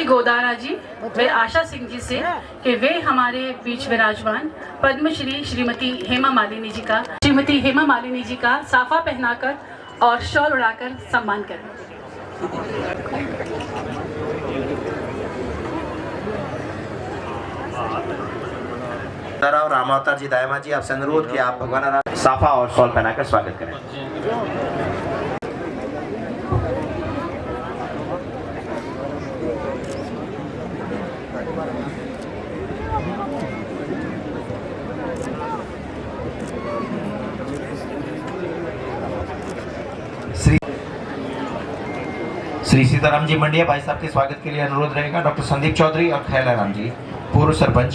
गोदारा जी वे आशा सिंह जी से कि वे हमारे बीच विराजमान पद्मश्री श्रीमती हेमा मालिनी जी का साफा पहनाकर और शॉल उड़ाकर सम्मान करें। और रामावतार जी दायमा जी आपसे अनुरोध किया आप भगवान साफा और शॉल पहनाकर स्वागत करें। श्री सीताराम जी मंडिया भाई साहब के स्वागत के लिए अनुरोध रहेगा। डॉक्टर संदीप चौधरी और खैला राम जी पूर्व सरपंच।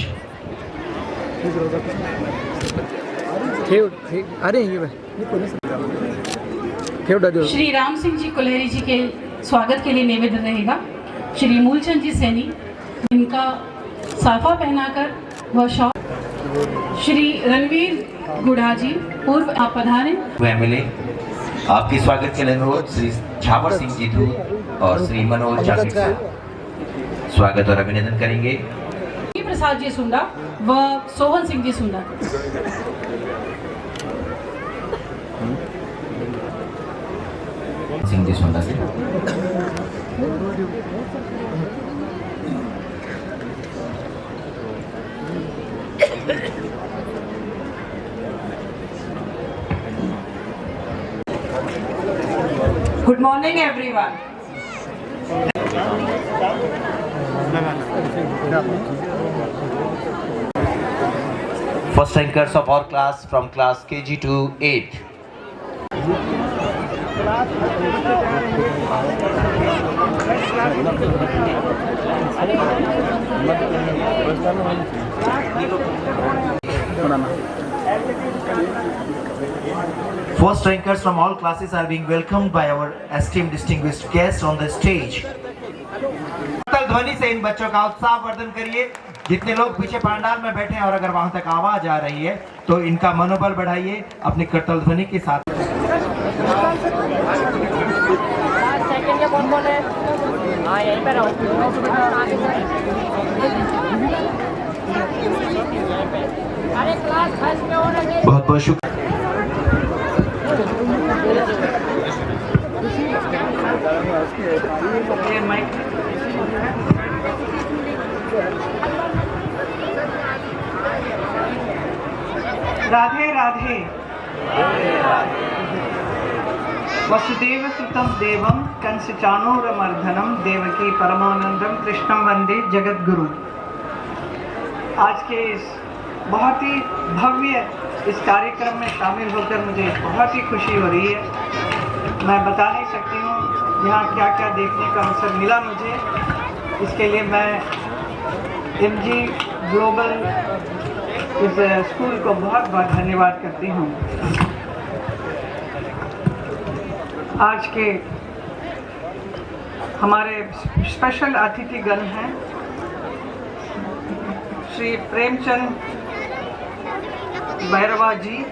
श्री राम सिंह जी कुलहरी जी के स्वागत के लिए निवेदन रहेगा। श्री मूलचंद जी सैनी इनका साफा पहनाकर वह शॉल। श्री रणवीर गुढ़ा जी पूर्व आप पधारे। एमएलए आपके स्वागत के लिए अनुरोध। श्री झावर सिंह जी धूत और श्री मनोज जाफिर साहब स्वागत और अभिनंदन करेंगे। प्रसाद जी सुंडा व सोहन सिंह जी सुंडा। सिंह जी सुंडा से Good morning, everyone. First rankers of our class from class KG to 8. First rankers from all classes are being welcomed by our esteemed distinguished guests on the stage. ध्वनि से इन बच्चों का उत्साह वर्धन करिए। जितने लोग पीछे पंडाल में बैठे हैं और अगर वहां तक आवाज आ रही है तो इनका मनोबल बढ़ाइए अपनी करतल ध्वनि के साथ। बहुत बहुत शुक्रिया। राधे राधे। वसुदेव सुतं देवं कंसचाणूरमर्दनं देवकी परमानंदम कृष्णं वंदे जगद्गुरु। आज के इस बहुत ही भव्य इस कार्यक्रम में शामिल होकर मुझे बहुत ही खुशी हो रही है। मैं बता नहीं सकती हूँ यहाँ क्या क्या देखने का अवसर मिला मुझे। इसके लिए मैं एमजी ग्लोबल इस स्कूल को बहुत बहुत धन्यवाद करती हूँ। आज के हमारे स्पेशल अतिथिगण हैं Shri Premchand Bhairwa ji,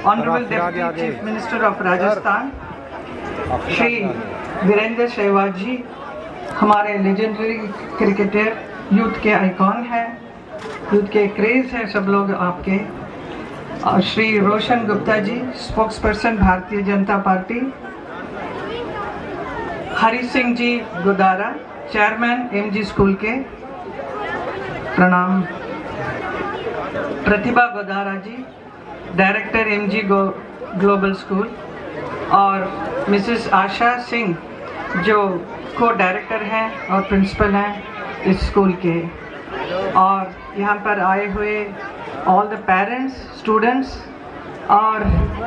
honourable deputy chief minister of Rajasthan, Shri Virender Sehwag ji, हमारे लेजेंडरी क्रिकेटर, यूथ के आइकॉन हैं, यूथ के क्रेज हैं सब लोग आपके, और Shri Roshan Gupta ji, spokesperson Bharatiya Janata Party, Hari Singh ji Godara, chairman MG school के, प्रणाम, Pratibha Godara ji, director MG global school, और मिसेस आशा सिंह जो को डायरेक्टर हैं और प्रिंसिपल हैं इस स्कूल के, और यहाँ पर आए हुए ऑल द पेरेंट्स, स्टूडेंट्स और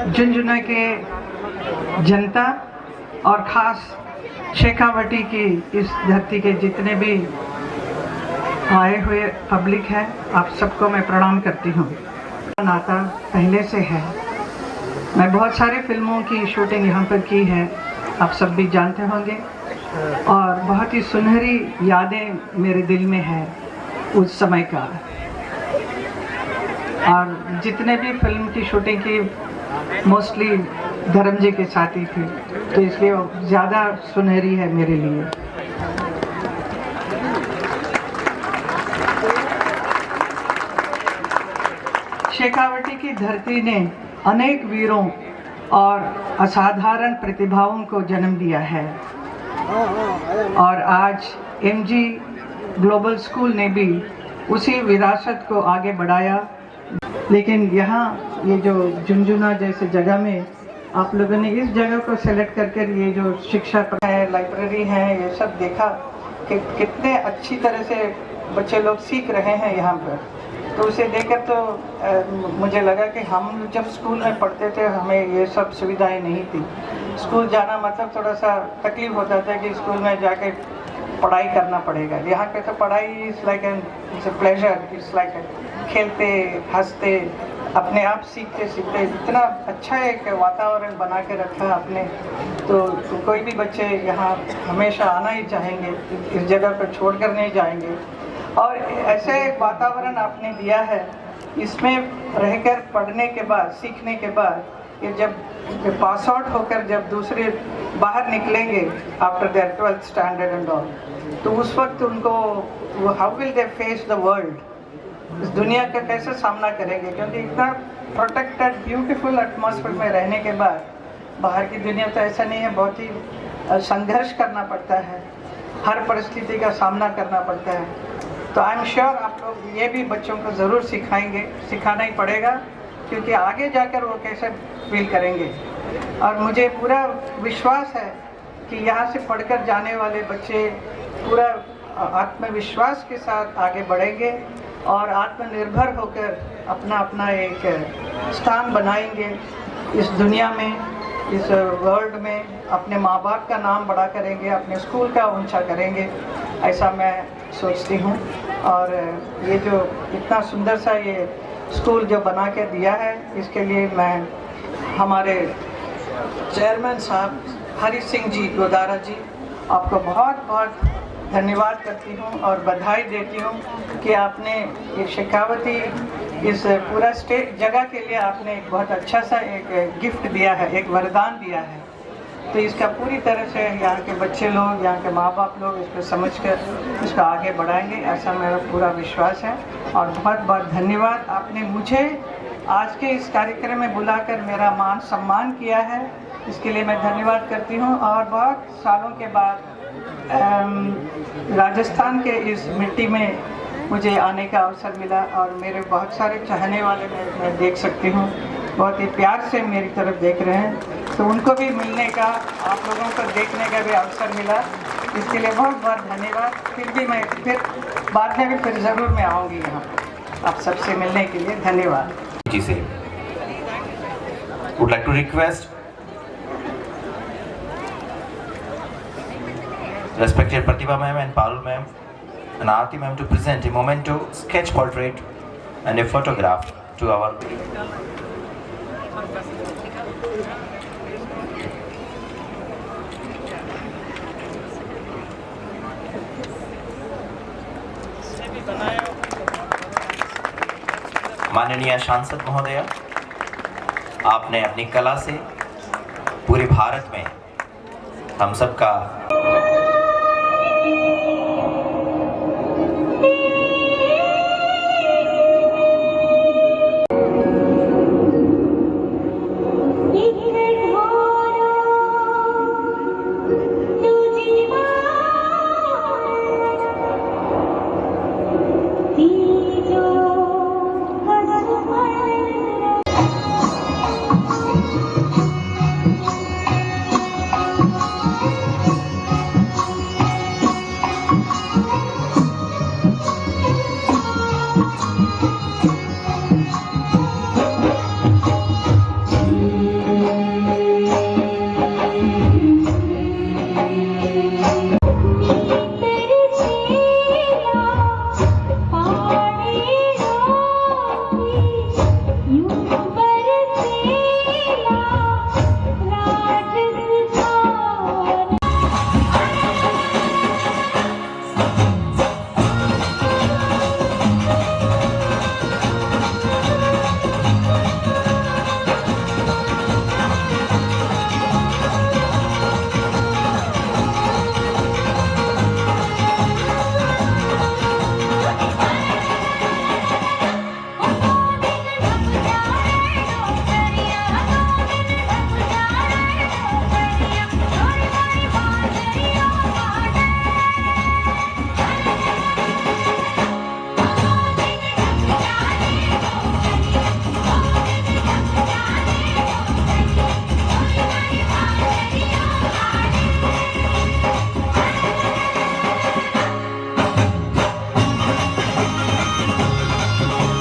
झुंझुनू के जनता, और ख़ास शेखावटी की इस धरती के जितने भी आए हुए पब्लिक है, आप सबको मैं प्रणाम करती हूँ। नाता पहले से है, मैं बहुत सारे फिल्मों की शूटिंग यहाँ पर की है, आप सब भी जानते होंगे, और बहुत ही सुनहरी यादें मेरे दिल में है उस समय का, और जितने भी फिल्म की शूटिंग की मोस्टली धर्म जी के साथ ही थी, तो इसलिए वो ज़्यादा सुनहरी है मेरे लिए। शेखावटी की धरती ने अनेक वीरों और असाधारण प्रतिभाओं को जन्म दिया है, और आज एमजी ग्लोबल स्कूल ने भी उसी विरासत को आगे बढ़ाया। लेकिन यहाँ ये जो झुंझुनू जैसे जगह में आप लोगों ने इस जगह को सेलेक्ट करके ये जो शिक्षा है, लाइब्रेरी है, ये सब देखा कि कितने अच्छी तरह से बच्चे लोग सीख रहे हैं यहाँ पर, तो उसे देखकर तो मुझे लगा कि हम जब स्कूल में पढ़ते थे हमें ये सब सुविधाएं नहीं थी। स्कूल जाना मतलब थोड़ा सा तकलीफ होता था कि स्कूल में जाके पढ़ाई करना पड़ेगा। यहाँ पे तो पढ़ाई it's like it's a pleasure, it's like खेलते हंसते अपने आप सीखते सीखते इतना अच्छा एक वातावरण बना के रखा आपने, तो कोई भी बच्चे यहाँ हमेशा आना ही चाहेंगे, इस जगह पर छोड़कर नहीं जाएंगे। और ऐसे एक वातावरण आपने दिया है, इसमें रहकर पढ़ने के बाद, सीखने के बाद, ये जब पास आउट होकर जब दूसरे बाहर निकलेंगे after their 12th standard and all, तो उस वक्त उनको how will they face the world, इस दुनिया का कैसे सामना करेंगे, क्योंकि इतना प्रोटेक्टेड ब्यूटीफुल एटमॉस्फेयर में रहने के बाद बाहर की दुनिया तो ऐसा नहीं है, बहुत ही संघर्ष करना पड़ता है, हर परिस्थिति का सामना करना पड़ता है। तो आई एम श्योर आप लोग ये भी बच्चों को ज़रूर सिखाएंगे, सिखाना ही पड़ेगा, क्योंकि आगे जाकर वो कैसे फील करेंगे। और मुझे पूरा विश्वास है कि यहाँ से पढ़कर जाने वाले बच्चे पूरा आत्मविश्वास के साथ आगे बढ़ेंगे और आत्मनिर्भर होकर अपना अपना एक स्थान बनाएंगे इस दुनिया में, इस वर्ल्ड में, अपने माँ बाप का नाम बड़ा करेंगे, अपने स्कूल का ऊंचा करेंगे, ऐसा मैं सोचती हूँ। और ये जो इतना सुंदर सा ये स्कूल जो बना के दिया है, इसके लिए मैं हमारे चेयरमैन साहब हरी सिंह जी गोदारा जी, आपको बहुत बहुत धन्यवाद करती हूँ और बधाई देती हूँ कि आपने ये शेखावती इस पूरा स्टेट जगह के लिए आपने एक बहुत अच्छा सा एक गिफ्ट दिया है, एक वरदान दिया है। तो इसका पूरी तरह से यहाँ के बच्चे लोग, यहाँ के माँ बाप लोग इसको समझकर इसको आगे बढ़ाएंगे, ऐसा मेरा पूरा विश्वास है। और बहुत बहुत धन्यवाद, आपने मुझे आज के इस कार्यक्रम में बुलाकर मेरा मान सम्मान किया है, इसके लिए मैं धन्यवाद करती हूँ। और बहुत सालों के बाद राजस्थान के इस मिट्टी में मुझे आने का अवसर मिला और मेरे बहुत सारे चाहने वाले मैं देख सकती हूँ, बहुत ही प्यार से मेरी तरफ देख रहे हैं, तो उनको भी मिलने का, आप लोगों को देखने का भी अवसर मिला, इसके लिए बहुत बहुत धन्यवाद। फिर भी मैं फिर बाद में भी फिर ज़रूर मैं आऊँगी यहाँ आप सबसे मिलने के लिए। धन्यवाद जी से would like to request respected Pratibha ma'am and Parul ma'am and Aarti ma'am to present a memento sketch portrait and a photograph to our माननीय सांसद महोदय, आपने अपनी कला से पूरे भारत में हम सबका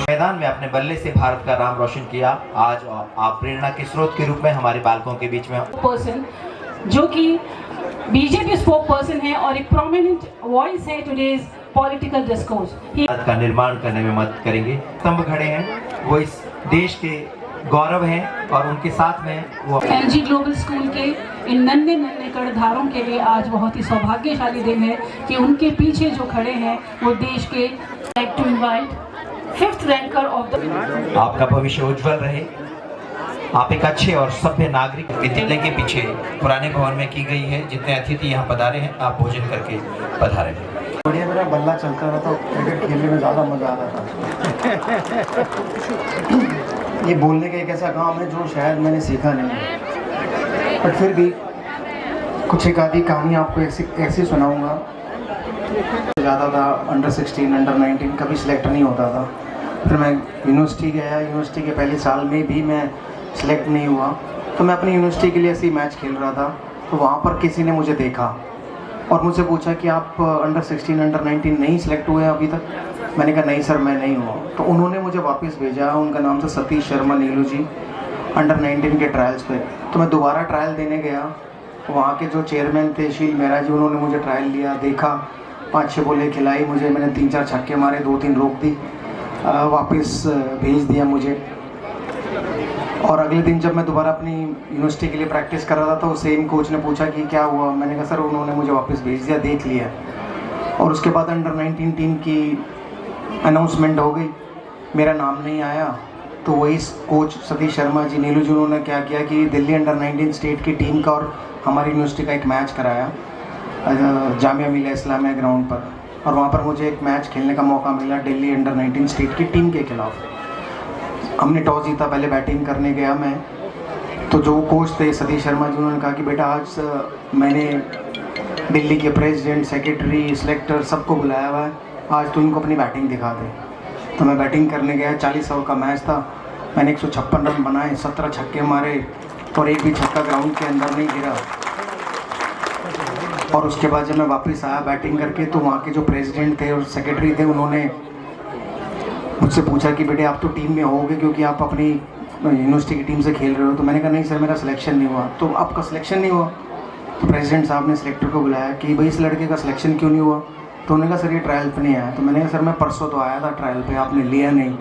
मैदान में अपने बल्ले से भारत का नाम रोशन किया। आज आप प्रेरणा के स्रोत के रूप में हमारे बालकों के बीच में पर्सन जो कि बीजेपी स्पोक पर्सन है और एक प्रोमिनेंट वॉइस है टुडेज पॉलिटिकल डिस्कोर्स। भारत का निर्माण करने में मदद करेंगे। स्तंभ खड़े हैं, वो इस देश के गौरव हैं और उनके साथ में वो एनजी ग्लोबल स्कूल के इन नन्हे नन्हे कर्णधारों के लिए आज बहुत ही सौभाग्यशाली दिन है कि उनके पीछे जो खड़े हैं वो देश के like to invite 5th ranker of the. आपका भविष्य उज्जवल रहे। आप एक अच्छे और सभ्य नागरिक। विद्यालय के पीछे पुराने भवन में की गई है। जितने अतिथि यहाँ पधारे हैं, आप भोजन करके पधारे। बढ़िया मेरा बल्ला चलता रहा तो क्रिकेट खेलने में ज़्यादा मज़ा आता था। ये बोलने का एक ऐसा काम है जो शायद मैंने सीखा नहीं, बट फिर भी कुछ एक आधी कहानी आपको ऐसी सुनाऊंगा। ज़्यादा था अंडर 16 अंडर 19 कभी सिलेक्ट नहीं होता था। फिर मैं यूनिवर्सिटी गया, यूनिवर्सिटी के पहले साल में भी मैं सिलेक्ट नहीं हुआ, तो मैं अपनी यूनिवर्सिटी के लिए ऐसे ही मैच खेल रहा था। तो वहाँ पर किसी ने मुझे देखा और मुझसे पूछा कि आप अंडर 16 अंडर 19 नहीं सिलेक्ट हुए अभी तक। मैंने कहा नहीं सर, मैं नहीं हुआ। तो उन्होंने मुझे वापस भेजा। उनका नाम था सतीश शर्मा नीलू जी, अंडर 19 के ट्रायल्स पे। तो मैं दोबारा ट्रायल देने गया। वहाँ के जो चेयरमैन थे शील मेहरा जी, उन्होंने मुझे ट्रायल लिया, देखा, 5-6 बॉलें खिलाई मुझे। मैंने 3-4 छक्के मारे, 2-3 रोक दी, वापस भेज दिया मुझे। और अगले दिन जब मैं दोबारा अपनी यूनिवर्सिटी के लिए प्रैक्टिस कर रहा था तो सेम कोच ने पूछा कि क्या हुआ। मैंने कहा सर उन्होंने मुझे वापस भेज दिया, देख लिया। और उसके बाद अंडर 19 टीम की अनाउंसमेंट हो गई, मेरा नाम नहीं आया। तो वही कोच सतीश शर्मा जी नीलू जी, उन्होंने क्या किया कि दिल्ली अंडर 19 स्टेट की टीम का और हमारी यूनिवर्सिटी का एक मैच कराया जामिया मिलिया इस्लामिया ग्राउंड पर। और वहाँ पर मुझे एक मैच खेलने का मौका मिला दिल्ली अंडर 19 स्टेट की टीम के खिलाफ। हमने टॉस जीता, पहले बैटिंग करने गया मैं। तो जो कोच थे सतीश शर्मा जी, उन्होंने कहा कि बेटा आज मैंने दिल्ली के प्रेसिडेंट, सेक्रेटरी, सिलेक्टर सबको बुलाया हुआ है, आज तू इनको अपनी बैटिंग दिखा दे। तो मैं बैटिंग करने गया। 40 ओवर का मैच था। मैंने 156 रन बनाए, 17 छक्के मारे और एक भी छक्का ग्राउंड के अंदर नहीं गिरा। और उसके बाद जब मैं वापस आया बैटिंग करके, तो वहाँ के जो प्रेसिडेंट थे और सेक्रेटरी थे, उन्होंने मुझसे पूछा कि बेटे आप तो टीम में होगे क्योंकि आप अपनी यूनिवर्सिटी की टीम से खेल रहे हो। तो मैंने कहा नहीं सर, मेरा सिलेक्शन नहीं हुआ। तो आपका सिलेक्शन नहीं हुआ? तो प्रेसिडेंट साहब ने सिलेक्टर को बुलाया कि भाई इस लड़के का सिलेक्शन क्यों नहीं हुआ। तो उन्होंने कहा सर ये ट्रायल पे नहीं आया। तो मैंने कहा सर मैं परसों तो आया था ट्रायल पे, आपने लिया नहीं।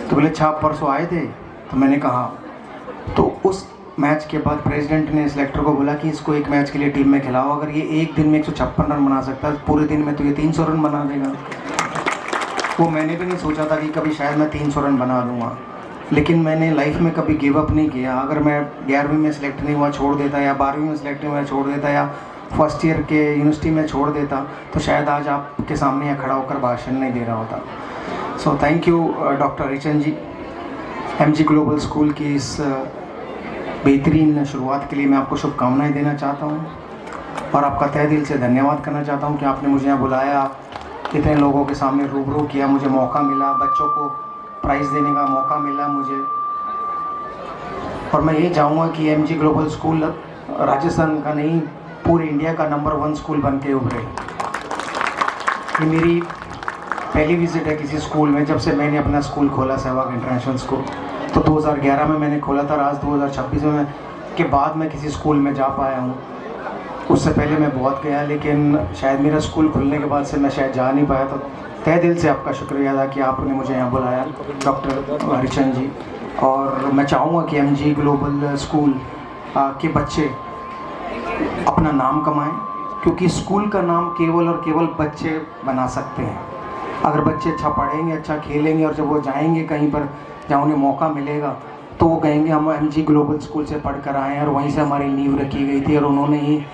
तो बोले अच्छा आप परसों आए थे? तो मैंने कहा। तो उस मैच के बाद प्रेसिडेंट ने सिलेक्टर को बोला कि इसको एक मैच के लिए टीम में खिलाओ, अगर ये एक दिन में 156 रन बना सकता है, पूरे दिन में तो ये 300 रन बना देगा। वो मैंने भी नहीं सोचा था कि कभी शायद मैं 300 रन बना लूँगा, लेकिन मैंने लाइफ में कभी गिव अप नहीं किया। अगर मैं 11वीं में सिलेक्ट नहीं हुआ छोड़ देता, या 12वीं में सिलेक्ट नहीं हुआ छोड़ देता, या फर्स्ट ईयर के यूनिवर्सिटी में छोड़ देता, तो शायद आज आपके सामने यहाँ खड़ा होकर भाषण नहीं दे रहा होता। So thank you doctor Richan ji, MG global school की इस बेहतरीन शुरुआत के लिए मैं आपको शुभकामनाएं देना चाहता हूँ और आपका तहे दिल से धन्यवाद करना चाहता हूँ कि आपने मुझे यहाँ बुलाया, इतने लोगों के सामने रूबरू किया, मुझे मौका मिला, बच्चों को प्राइज़ देने का मौका मिला मुझे। और मैं ये चाहूँगा कि MG ग्लोबल स्कूल राजस्थान का नहीं, पूरे इंडिया का नंबर 1 स्कूल बन के उभरे। ये मेरी पहली विज़िट है किसी स्कूल में, जब से मैंने अपना स्कूल खोला सहवाग इंटरनेशनल स्कूल, तो 2011 में मैंने खोला था। आज 2026 में के बाद मैं किसी स्कूल में जा पाया हूँ। उससे पहले मैं बहुत गया, लेकिन शायद मेरा स्कूल खुलने के बाद से मैं शायद जा नहीं पाया। तो तहे दिल से आपका शुक्रिया अदा कि आपने मुझे यहाँ बुलाया डॉक्टर रिचन जी। और मैं चाहूँगा कि MG ग्लोबल स्कूल के बच्चे अपना नाम कमाएं, क्योंकि स्कूल का नाम केवल और केवल बच्चे बना सकते हैं। अगर बच्चे अच्छा पढ़ेंगे, अच्छा खेलेंगे, और जब वो जाएंगे कहीं पर जहाँ उन्हें मौका मिलेगा, तो वो कहेंगे हम MG ग्लोबल स्कूल से पढ़ कर आए हैं और वहीं से हमारी नींव रखी गई थी और उन्होंने ही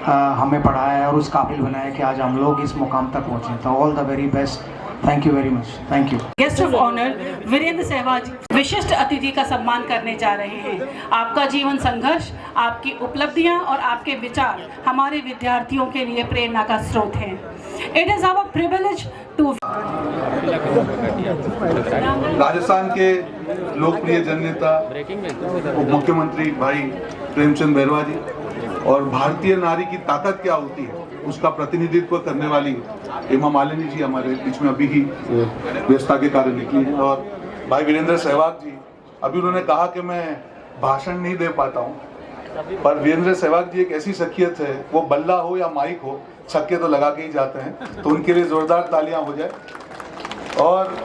हमें पढ़ाया और उस काबिल बनाया कि आज हम लोग इस मुकाम तक पहुँचे। तो all the very best, thank you very much, thank you. Guest of honour Virender Sehwag विशिष्ट अतिथि का सम्मान करने जा रहे हैं। आपका जीवन संघर्ष, आपकी उपलब्धियां और आपके विचार हमारे विद्यार्थियों के लिए प्रेरणा का स्रोत हैं। It is our privilege to. Rajasthan के लोकप्रिय जननेता उप मुख्यमंत्री भाई प्रेमचंद बैरवा जी और भारतीय नारी की ताकत क्या होती है उसका प्रतिनिधित्व करने वाली हेमा मालिनी जी हमारे बीच में अभी ही व्यस्तता के कारण निकली है। और भाई वीरेंद्र सहवाग जी, अभी उन्होंने कहा कि मैं भाषण नहीं दे पाता हूँ, पर वीरेंद्र सहवाग जी एक ऐसी शख्सियत है, वो बल्ला हो या माइक हो, छक्के तो लगा के ही जाते हैं। तो उनके लिए जोरदार तालियां हो जाए। और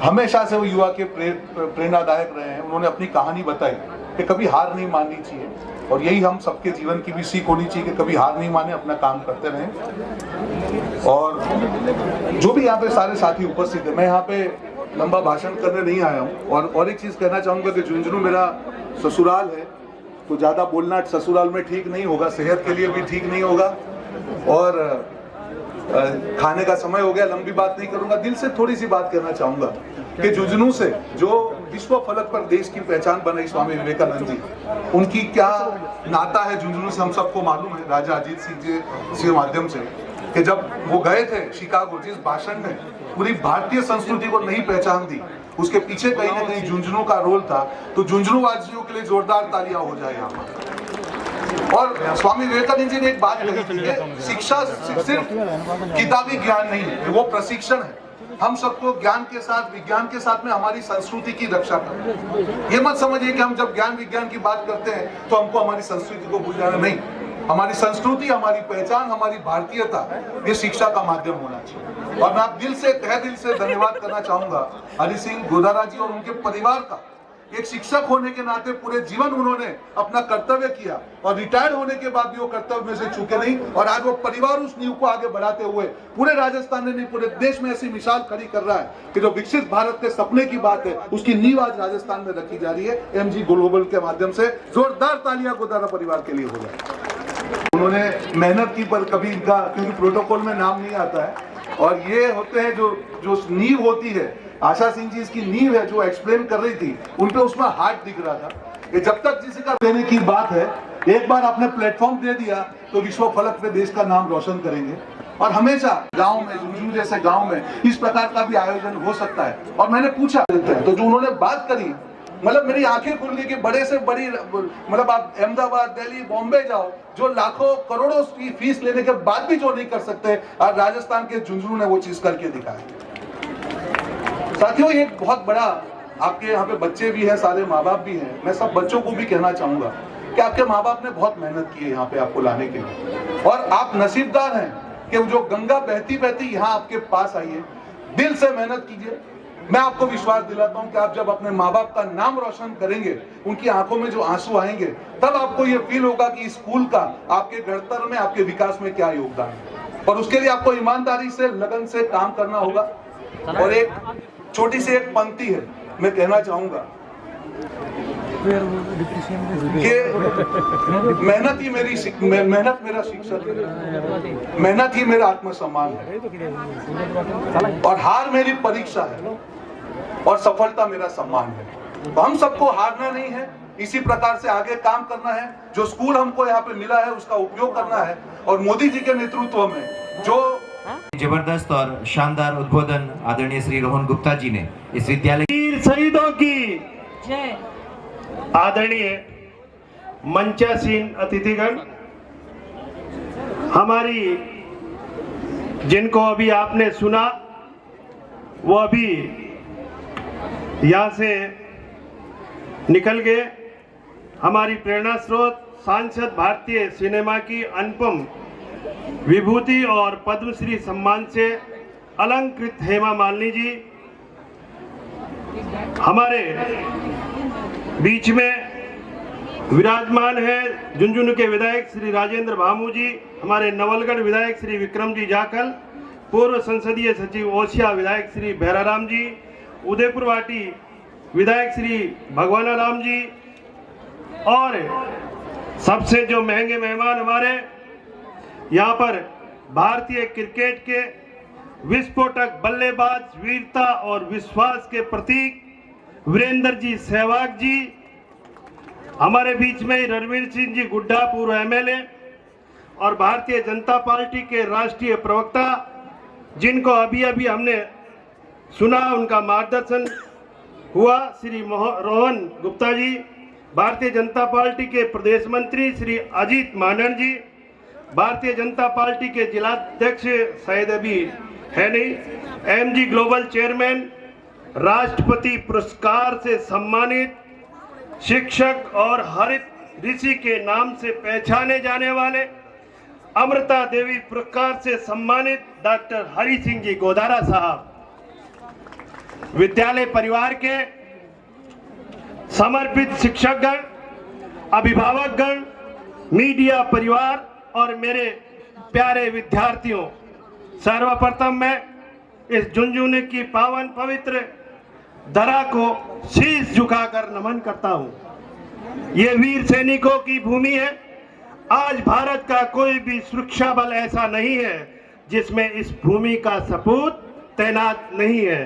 हमेशा से वो युवा के प्रेरणादायक रहे हैं। उन्होंने अपनी कहानी बताई कि कभी हार नहीं माननी चाहिए, और यही हम सबके जीवन की भी सीख होनी चाहिए कि कभी हार नहीं माने, अपना काम करते रहें। और जो भी यहाँ पे सारे साथी उपस्थित है, मैं यहाँ पे लंबा भाषण करने नहीं आया हूँ। और एक चीज़ कहना चाहूँगा कि झुंझुनू मेरा ससुराल है, तो ज़्यादा बोलना ससुराल में ठीक नहीं होगा, सेहत के लिए भी ठीक नहीं होगा। और खाने का समय हो गया, लंबी बात नहीं करूंगा। दिल से थोड़ी सी बात कहना चाहूंगा कि झुंझुनू से जो विश्व फलक पर देश की पहचान बनाई स्वामी विवेकानंद जी, उनकी क्या नाता है झुंझुनू से हम सबको मालूम है, राजा अजीत सिंह जी के माध्यम से, कि जब वो गए थे शिकागो, जिस भाषण में पूरी भारतीय संस्कृति को नई पहचान दी, उसके पीछे कहीं ना कहीं झुंझुनू का रोल था। तो झुंझुनू वासियों के लिए जोरदार तालियां हो जाए यहाँ पर। और स्वामी विवेकानंद जी ने एक बात कही थी, शिक्षा सिर्फ किताबी ज्ञान नहीं है, वो प्रशिक्षण है। हम सबको ज्ञान के साथ, विज्ञान के साथ में हमारी संस्कृति की रक्षा करें। ये मत समझिए कि हम जब ज्ञान विज्ञान की बात करते हैं तो हमको हमारी संस्कृति को भूल जाना, नहीं। हमारी संस्कृति, हमारी पहचान, हमारी भारतीयता, ये शिक्षा का माध्यम होना चाहिए। और मैं आप दिल से, तहे दिल से धन्यवाद करना चाहूंगा हरि सिंह गोदारा जी और उनके परिवार का। एक शिक्षक होने के नाते पूरे जीवन उन्होंने अपना कर्तव्य किया, और रिटायर्ड होने के बाद भी वो कर्तव्य में से चूके नहीं। और आज वो परिवार उस नींव को आगे बढ़ाते हुए पूरे राजस्थान में नहीं, पूरे देश में ऐसी मिसाल खड़ी कर रहा है कि जो विकसित भारत के सपने की बात है, उसकी नींव आज राजस्थान में रखी जा रही है MG ग्लोबल के माध्यम से। जोरदार तालियां गोदारा परिवार के लिए हो जाए। उन्होंने मेहनत की, पर कभी इनका, क्योंकि प्रोटोकॉल में नाम नहीं आता है, और ये होते हैं जो नींव होती है। आशा सिंह जी इसकी नींव है, जो एक्सप्लेन कर रही थी, उनपे उसमें हार्ट दिख रहा था कि जब तक किसी का देने की बात है, एक बार आपने प्लेटफॉर्म दे दिया तो विश्व फलक पे देश का नाम रोशन करेंगे। और हमेशा गांव में, झुंझुनू जैसे गांव में इस प्रकार का भी आयोजन हो सकता है। और मैंने पूछा तो जो उन्होंने बात करी, मतलब मेरी आंखें खुल गई कि बड़े से बड़ी, मतलब आप अहमदाबाद, दिल्ली, बॉम्बे जाओ, जो लाखों करोड़ों की फीस लेने के बाद भी जो नहीं कर सकते, आज राजस्थान के झुंझुनू ने वो चीज करके दिखाई। साथियों, ये बहुत बड़ा, आपके यहाँ पे बच्चे भी हैं, सारे माँ बाप भी हैं। मैं सब बच्चों को भी कहना चाहूंगा कि आपके माँ बाप ने बहुत मेहनत की है यहाँ पे आपको लाने के लिए, और आप नसीबदार हैं कि जो गंगा बहती बहती यहाँ आपके पास आई है। दिल से मेहनत कीजिए। मैं आपको विश्वास दिलाता हूँ कि आप जब अपने माँ बाप का नाम रोशन करेंगे, उनकी आंखों में जो आंसू आएंगे, तब आपको ये फील होगा कि इस स्कूल का आपके गणतंत्र में, आपके विकास में क्या योगदान है। और उसके लिए आपको ईमानदारी से, लगन से काम करना होगा। और एक छोटी सी एक पंक्ति है, मैं कहना चाहूंगा कि मेहनत मेरा शिक्षक है, मेहनत ही मेरा आत्मसम्मान है, और हार मेरी परीक्षा है, और सफलता मेरा सम्मान है। तो हम सबको हारना नहीं है, इसी प्रकार से आगे काम करना है। जो स्कूल हमको यहाँ पे मिला है उसका उपयोग करना है, और मोदी जी के नेतृत्व में जो जबरदस्त और शानदार उद्बोधन आदरणीय श्री रोहन गुप्ता जी ने इस विद्यालय वीर शहीदों की जय। आदरणीय मंचासीन अतिथिगण, हमारी जिनको अभी आपने सुना वो अभी यहाँ से निकल गए। हमारी प्रेरणा स्रोत सांसद भारतीय सिनेमा की अनुपम विभूति और पद्मश्री सम्मान से अलंकृत हेमा मालिनी जी हमारे बीच में विराजमान है। झुंझुनू के विधायक श्री राजेंद्र भामू जी, हमारे नवलगढ़ विधायक श्री विक्रम जी जाखल, पूर्व संसदीय सचिव ओसिया विधायक श्री भैराराम जी, उदयपुर वाटी विधायक श्री भगवाना राम जी, और सबसे जो महंगे मेहमान हमारे यहाँ पर भारतीय क्रिकेट के विस्फोटक बल्लेबाज, वीरता और विश्वास के प्रतीक वीरेंद्र जी सहवाग जी, हमारे बीच में रणवीर सिंह जी गुड्डा पूर्व एमएलए और भारतीय जनता पार्टी के राष्ट्रीय प्रवक्ता, जिनको अभी अभी हमने सुना, उनका मार्गदर्शन हुआ, श्री रोहन गुप्ता जी, भारतीय जनता पार्टी के प्रदेश मंत्री श्री अजीत मानन जी, भारतीय जनता पार्टी के जिलाध्यक्ष शायद अभी है नहीं, एमजी ग्लोबल चेयरमैन, राष्ट्रपति पुरस्कार से सम्मानित शिक्षक और हरित ऋषि के नाम से पहचाने जाने वाले अमृता देवी पुरस्कार से सम्मानित डॉक्टर हरि सिंह जी गोदारा साहब, विद्यालय परिवार के समर्पित शिक्षकगण, अभिभावकगण, मीडिया परिवार और मेरे प्यारे विद्यार्थियों, सर्वप्रथम मैं इस झुंझुनू की पावन पवित्र धरा को शीश झुकाकर नमन करता हूं। ये वीर सैनिकों की भूमि है। आज भारत का कोई भी सुरक्षा बल ऐसा नहीं है जिसमें इस भूमि का सपूत तैनात नहीं है।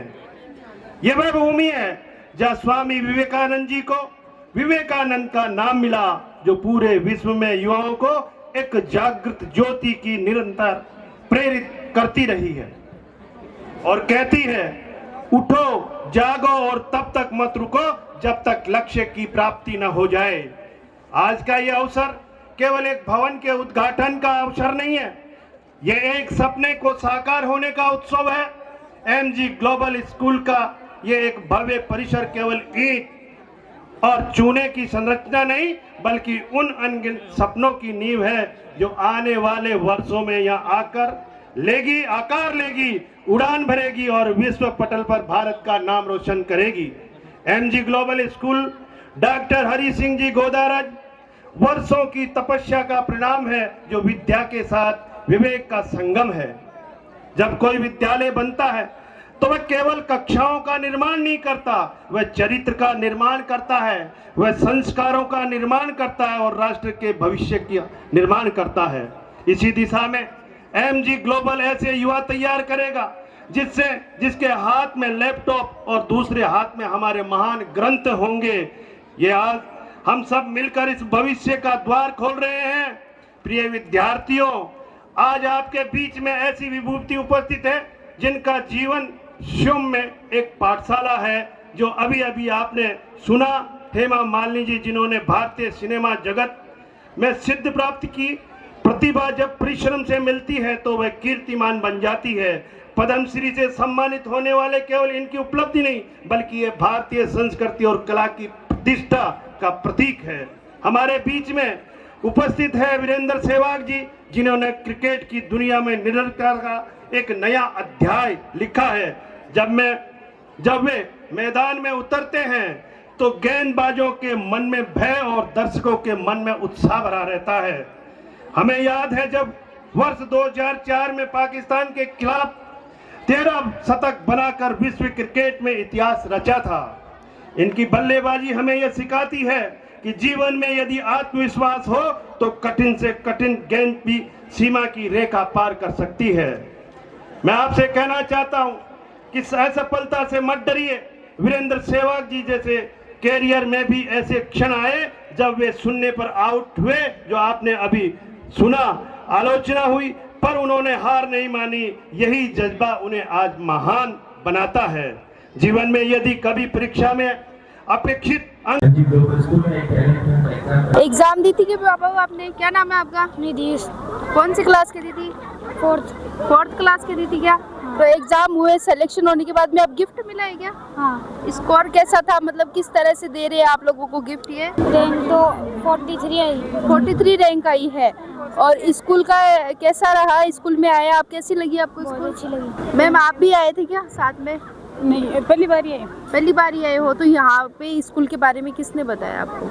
ये वह भूमि है जहां स्वामी विवेकानंद जी को विवेकानंद का नाम मिला, जो पूरे विश्व में युवाओं को एक जागृत ज्योति की निरंतर प्रेरित करती रही है और कहती है, उठो जागो और तब तक मत रुको जब तक लक्ष्य की प्राप्ति न हो जाए। आज का यह अवसर केवल एक भवन के उद्घाटन का अवसर नहीं है, यह एक सपने को साकार होने का उत्सव है। एमजी ग्लोबल स्कूल का यह एक भव्य परिसर केवल ईंट और चूने की संरचना नहीं, बल्कि उन अनगिनत सपनों की नींव है जो आने वाले वर्षों में यहाँ आकार लेगी, उड़ान भरेगी और विश्व पटल पर भारत का नाम रोशन करेगी। MG global school doctor Hari Singh ji Godara वर्षों की तपस्या का परिणाम है, जो विद्या के साथ विवेक का संगम है। जब कोई विद्यालय बनता है तो वह केवल कक्षाओं का निर्माण नहीं करता, वह चरित्र का निर्माण करता है, वह संस्कारों का निर्माण करता है और राष्ट्र के भविष्य का निर्माण करता है। इसी दिशा में एमजी ग्लोबल ऐसे युवा तैयार करेगा जिसके हाथ में लैपटॉप और दूसरे हाथ में हमारे महान ग्रंथ होंगे। ये आज हम सब मिलकर इस भविष्य का द्वार खोल रहे हैं। प्रिय विद्यार्थियों, आज आपके बीच में ऐसी विभूति उपस्थित है जिनका जीवन शुभ में एक पाठशाला है, जो अभी अभी आपने सुना। हेमा मालिनी जी, जिन्होंने भारतीय सिनेमा जगत में सिद्ध प्राप्त की। प्रतिभा जब परिश्रम से मिलती है तो वह कीर्तिमान बन जाती है। पद्मश्री से सम्मानित होने वाले केवल इनकी उपलब्धि नहीं, बल्कि ये भारतीय संस्कृति और कला की प्रतिष्ठा का प्रतीक है। हमारे बीच में उपस्थित है वीरेंद्र सहवाग जी, जिन्होंने क्रिकेट की दुनिया में निरंतर का एक नया अध्याय लिखा है। जब वे मैदान में उतरते हैं तो गेंदबाजों के मन में भय और दर्शकों के मन में उत्साह भरा रहता है। हमें याद है जब वर्ष 2004 में पाकिस्तान के खिलाफ 13 शतक बनाकर विश्व क्रिकेट में इतिहास रचा था। इनकी बल्लेबाजी हमें यह सिखाती है कि जीवन में यदि आत्मविश्वास हो तो कठिन से कठिन गेंद भी सीमा की रेखा पार कर सकती है। मैं आपसे कहना चाहता हूं कि असफलता से मत डरिए। वीरेंद्र सहवाग जी जैसे कैरियर में भी ऐसे क्षण आए जब वे शून्य पर आउट हुए, जो आपने अभी सुना। आलोचना हुई पर उन्होंने हार नहीं मानी। यही जज्बा उन्हें आज महान बनाता है। जीवन में यदि कभी परीक्षा में अपेक्षित अंक एग्जाम दी थी कि बाबा आपने? क्या नाम है आपका? निधीश। कौन सी क्लास की दी थी? फोर्थ क्लास की दी थी क्या? तो एग्जाम हुए, सिलेक्शन होने के बाद में अब गिफ्ट मिला है क्या? हाँ। स्कोर कैसा था, मतलब किस तरह से दे रहे हैं आप लोगों को गिफ्ट? ये रैंक तो 43 आई। 43 रैंक आई है। और स्कूल का कैसा रहा? स्कूल में आया आप, कैसी लगी आपको बहुत स्कूल? अच्छी लगी। मैम आप भी आए थे क्या साथ में? नहीं, पहली बार ही आई। पहली बार ही आए हो? तो यहाँ पे स्कूल के बारे में किसने बताया आपको?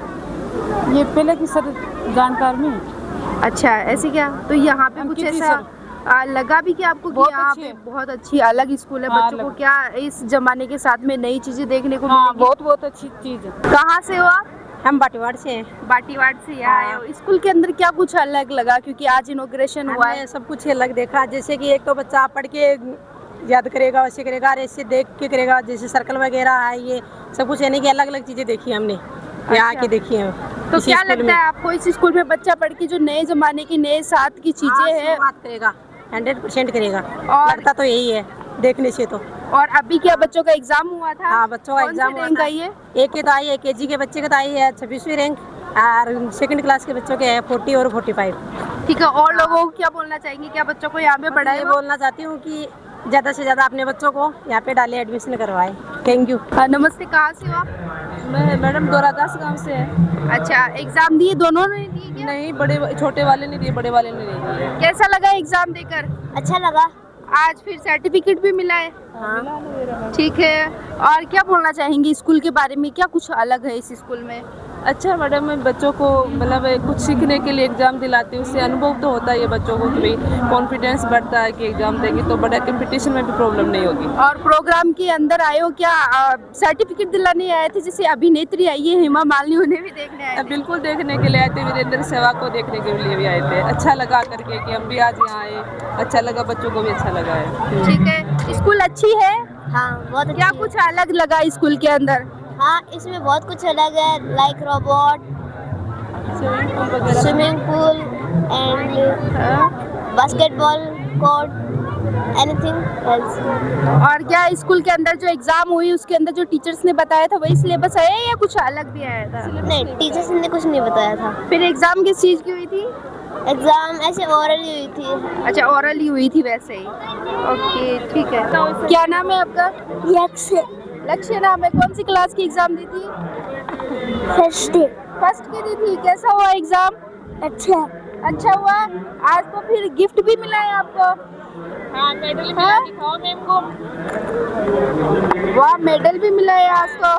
ये पहले की सर जानकार में। अच्छा, ऐसे क्या? तो यहाँ पे कुछ ऐसा लगा भी कि आपको कि यहाँ पे बहुत अच्छी अलग स्कूल है? बच्चों को क्या इस जमाने के साथ में नई चीजें देखने को मिलेंगी? बहुत अच्छी चीज है। कहाँ से हो आप? हम बाटीवाड़ से हैं। बाटीवाड़ से यहाँ आए हो। स्कूल के अंदर क्या कुछ अलग लगा, क्योंकि आज इनॉग्रेशन हुआ है? सब कुछ अलग देखा, जैसे कि एक तो बच्चा पढ़ के याद करेगा, वैसे करेगा, और ऐसे देख के करेगा, जैसे सर्कल वगैरह है, ये सब कुछ यानी कि अलग अलग चीजें देखी हमने यहाँ की देखी है। तो क्या लगता है आपको इस स्कूल में बच्चा पढ़ के जो नए जमाने की नए साथ की चीजें हैं बात करेगा, 100% करेगा? और लगता तो यही है देखने से तो। और अभी क्या बच्चों का एग्जाम हुआ था? हाँ, बच्चों का एग्जाम हुआ था। आई है? एक के तो आई है, KG के बच्चे का तो आई है 26वीं रैंक, और सेकंड क्लास के बच्चों के है 40 और 45। ठीक है। और लोगों को क्या बोलना चाहेंगे? क्या बच्चों को यहाँ पे पढ़ाए? बोलना चाहती हूँ कि ज़्यादा से ज़्यादा अपने बच्चों को यहाँ पे डाले, एडमिशन करवाए। Thank you. नमस्ते, कहाँ से हो आप? मैं मैडम दोरादास गांव से है। अच्छा, एग्जाम दिए? दोनों ने दिए क्या? नहीं, बड़े छोटे वाले ने दिए, बड़े वाले ने नहीं दिए। कैसा लगा एग्जाम देकर? अच्छा लगा। आज फिर सर्टिफिकेट भी मिला है? हाँ। ठीक है। और क्या बोलना चाहेंगी स्कूल के बारे में? क्या कुछ अलग है इस स्कूल में? अच्छा मैडम, मैं बच्चों को मतलब कुछ सीखने के लिए एग्ज़ाम दिलाती हूँ, उससे अनुभव तो होता है बच्चों को कि भाई कॉन्फिडेंस बढ़ता है कि एग्ज़ाम देंगे तो बड़ा कंपटीशन में भी प्रॉब्लम नहीं होगी। और प्रोग्राम के अंदर आए हो क्या? सर्टिफिकेट दिलाने आए थे? जैसे अभिनेत्री आई है हेमा मालिनी, उन्हें भी देखने आए थे? बिल्कुल देखने के लिए आए थे, वीरेंद्र सहवाग को देखने के लिए भी आए थे। अच्छा लगा करके कि हम भी आज यहाँ आए, अच्छा लगा, बच्चों को भी अच्छा लगा है। ठीक है। स्कूल अच्छी है? हाँ, बहुत। क्या कुछ अलग लगा स्कूल के अंदर? हाँ, इसमें बहुत कुछ अलग है, like robot, swimming pool and basketball court, anything else. और क्या स्कूल के अंदर जो एग्जाम हुई उसके अंदर जो टीचर्स ने बताया था वही सिलेबस आया या कुछ अलग भी आया था? नहीं, टीचर्स ने कुछ नहीं बताया था। फिर एग्जाम किस चीज़ की हुई थी? एग्जाम ऐसे ओरल हुई थी। अच्छा, ओरल ही हुई थी वैसे ही। ओके, ठीक है। क्या नाम है आपका? लक्ष्य। लक्ष्य नाम है। कौन सी क्लास की एग्जाम दी थी? फर्स्ट की दी थी। कैसा हुआ एग्जाम? अच्छा हुआ। आज तो फिर गिफ्ट भी मिला है आपको? हाँ, मेडल मिला, दिखाओ मैम को। वाह, मेडल भी मिला है आज तो।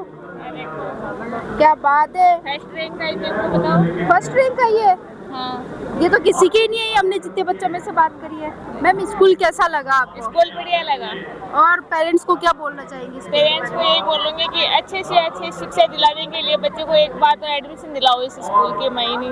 क्या बात है। फर्स्ट रैंक आई मैम को बताओ। फर्स्ट रैंक आई है? हाँ। ये तो किसी के ही नहीं है, हमने जितने बच्चों में से बात करी है। मैम स्कूल कैसा लगा आपको? स्कूल बढ़िया लगा। और पेरेंट्स को क्या बोलना चाहेंगे? पेरेंट्स को यही बोलूँगी कि अच्छे से अच्छे शिक्षा दिलाने के लिए बच्चे को एक बार तो एडमिशन दिलाओ इस स्कूल के महीने,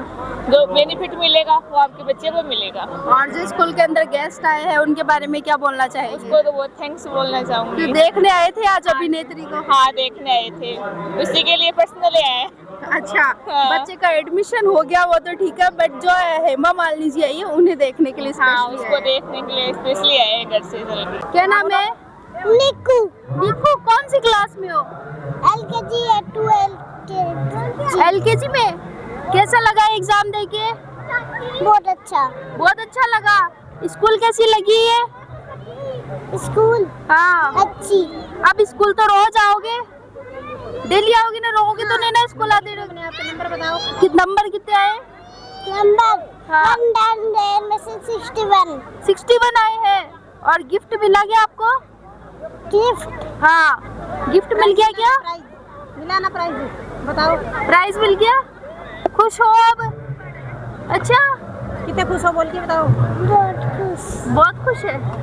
जो बेनिफिट मिलेगा वो आपके बच्चे को मिलेगा। और जो स्कूल के अंदर गेस्ट आए हैं उनके बारे में क्या बोलना चाहेंगे? उसको तो बहुत थैंक्स बोलना चाहूँगी। देखने आए थे आज अभिनेत्री को? हाँ, देखने आए थे, उसी के लिए पर्सनली आए। अच्छा, हाँ। बच्चे का एडमिशन हो गया वो तो ठीक है, बट जो हेमा मालिनी जी आई है उन्हें देखने के लिए हाँ, स्पेशली उसको देखने के लिए स्पेशली आए घर से जल्दी। क्या नाम है? निकू। निकू, कौन सी क्लास में हो? LKG है, 12 LKG में। कैसा लगा एग्जाम देके? बहुत अच्छा। बहुत अच्छा लगा। स्कूल कैसी लगी है? स्कूल हाँ, अच्छी। अब स्कूल तो रोज आओगे? डेली आओगे ना? रोगे तो नहीं ना स्कूल आते रहोगे? आपका नंबर बताओ। नंबर कितने आए? नंबर हाँ। 161। 61 आए हैं। और गिफ्ट मिला क्या आपको? गिफ्ट? हाँ, गिफ्ट मिल गया क्या? मिला ना प्राइज? बताओ। प्राइज मिल गया? खुश हो अब? अच्छा, कितने खुश हो बोल के बताओ। बहुत खुश है।